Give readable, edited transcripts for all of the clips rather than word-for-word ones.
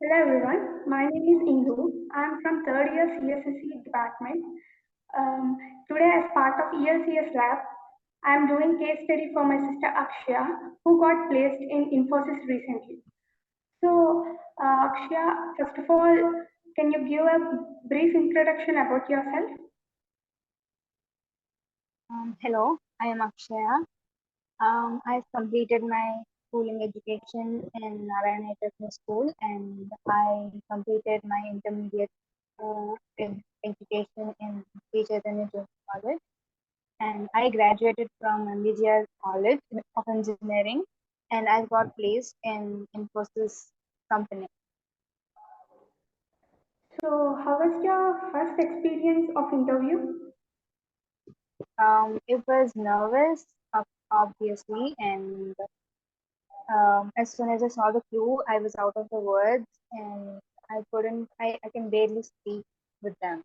Hello everyone, my name is Indu. I am from third year CSSC department. Today as part of ELCS lab, I am doing case study for my sister Akshaya who got placed in Infosys recently. So Akshaya, first of all, can you give a brief introduction about yourself? Hello, I am Akshaya. I've completed my schooling education in Narayana Technical School, and I completed my intermediate education in Chaitanya Junior College. And I graduated from MBGR College of Engineering, and I got placed in Infosys company. So how was your first experience of interview? It was nervous, obviously, and as soon as I saw the clue, I was out of the words and I can barely speak with them.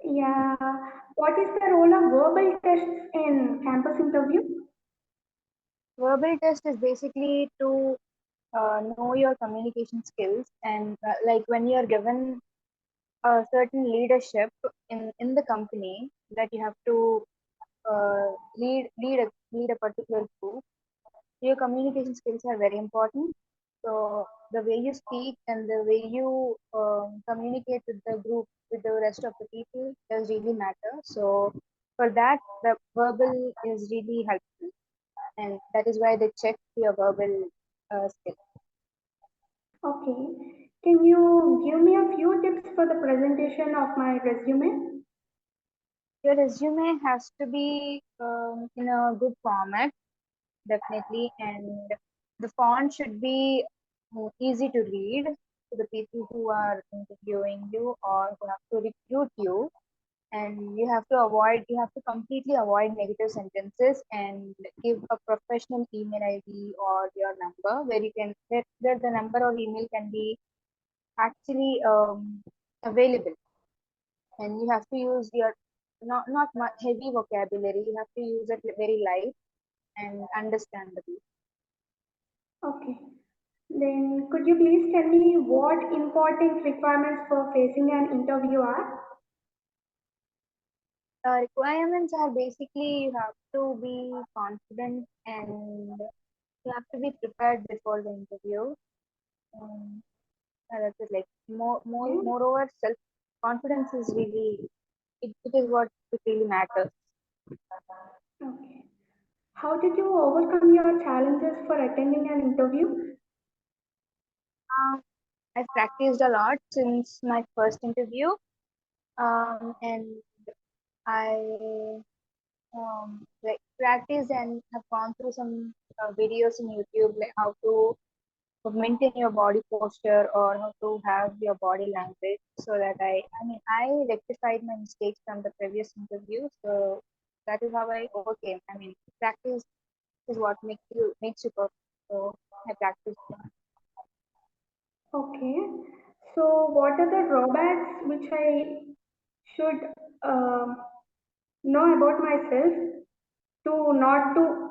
Yeah, what is the role of verbal tests in campus interview? Verbal test is basically to know your communication skills, and like when you're given a certain leadership in the company that you have to lead a particular group, your communication skills are very important. So the way you speak and the way you communicate with the group, with the rest of the people, does really matter. So for that, the verbal is really helpful, and that is why they check your verbal skill. Okay. Can you give me a few tips for the presentation of my resume? Your resume has to be in a good format, definitely, and the font should be easy to read to the people who are interviewing you or who have to recruit you. And you have to completely avoid negative sentences and give a professional email ID or your number where where the number or email can be actually available. And you have to use your not much heavy vocabulary. You have to use it very light and understandable. Okay. Then could you please tell me what important requirements for facing an interview are? Requirements are basically you have to be confident and you have to be prepared before the interview. Um, that's it. Like Okay. moreover, self confidence is really it is what it really matters. Okay. How did you overcome your challenges for attending an interview? Um, I've practiced a lot since my first interview, and I like practice and have gone through some videos in YouTube like how to maintain your body posture or how to have your body language so that I rectified my mistakes from the previous interview. So that is how I overcame. I mean, practice is what makes you perfect. So I practiced. Okay. So what are the drawbacks which I should uh, know about myself to not to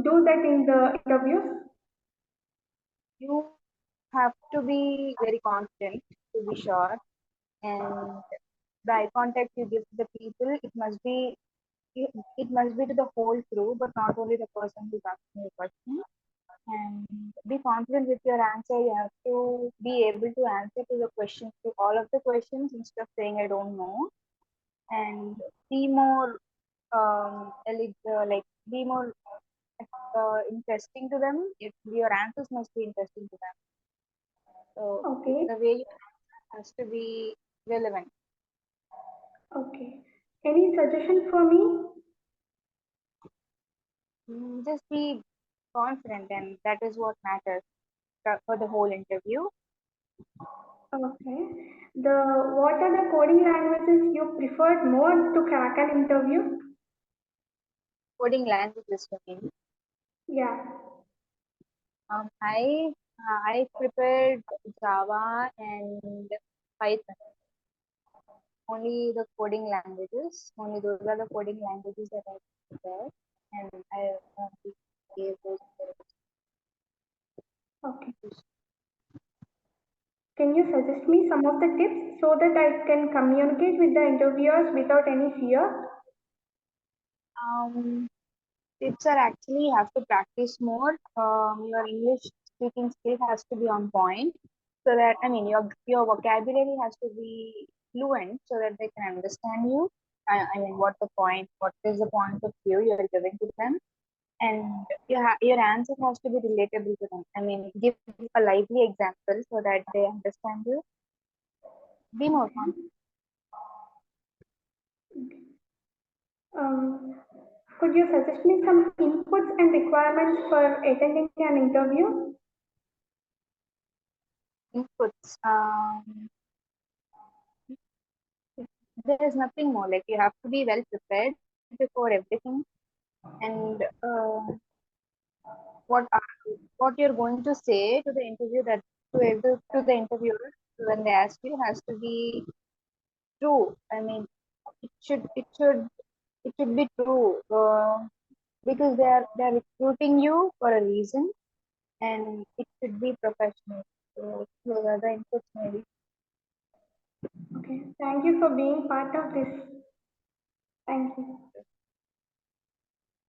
do that in the interviews? You have to be very confident to be sure, and the eye contact you give to the people, it must be to the whole crew, but not only the person who's asking the question. And be confident with your answer. You have to be able to answer to the questions, to all of the questions, instead of saying I don't know. And be more like be more interesting to them. Your answers must be interesting to them. So Okay. the way you has to be relevant. Okay. Any suggestion for me? Just be confident, and that is what matters for the whole interview. Okay. What are the coding languages you preferred more to crack an interview? Coding languages for me. Yeah. I prepared Java and Python. Only the coding languages. Only those are the coding languages that I prepared, and I only gave those. Okay. Can you suggest me some of the tips so that I can communicate with the interviewers without any fear? Tips are actually you have to practice more. Your English speaking skill has to be on point, so that I mean your vocabulary has to be fluent, so that they can understand you. I mean, what is the point of view you are giving to them, and your answer has to be relatable to them. I mean, give a lively example so that they understand you. Be more confident. Um, could you suggest me some inputs and requirements for attending an interview? Inputs. There is nothing more. Like you have to be well prepared before everything, and what what you're going to say to the interview that to the interviewer when they ask you has to be true. I mean, it should it should it should be true because they're recruiting you for a reason, and it should be professional. So those are the inputs maybe. Okay, thank you for being part of this. Thank you.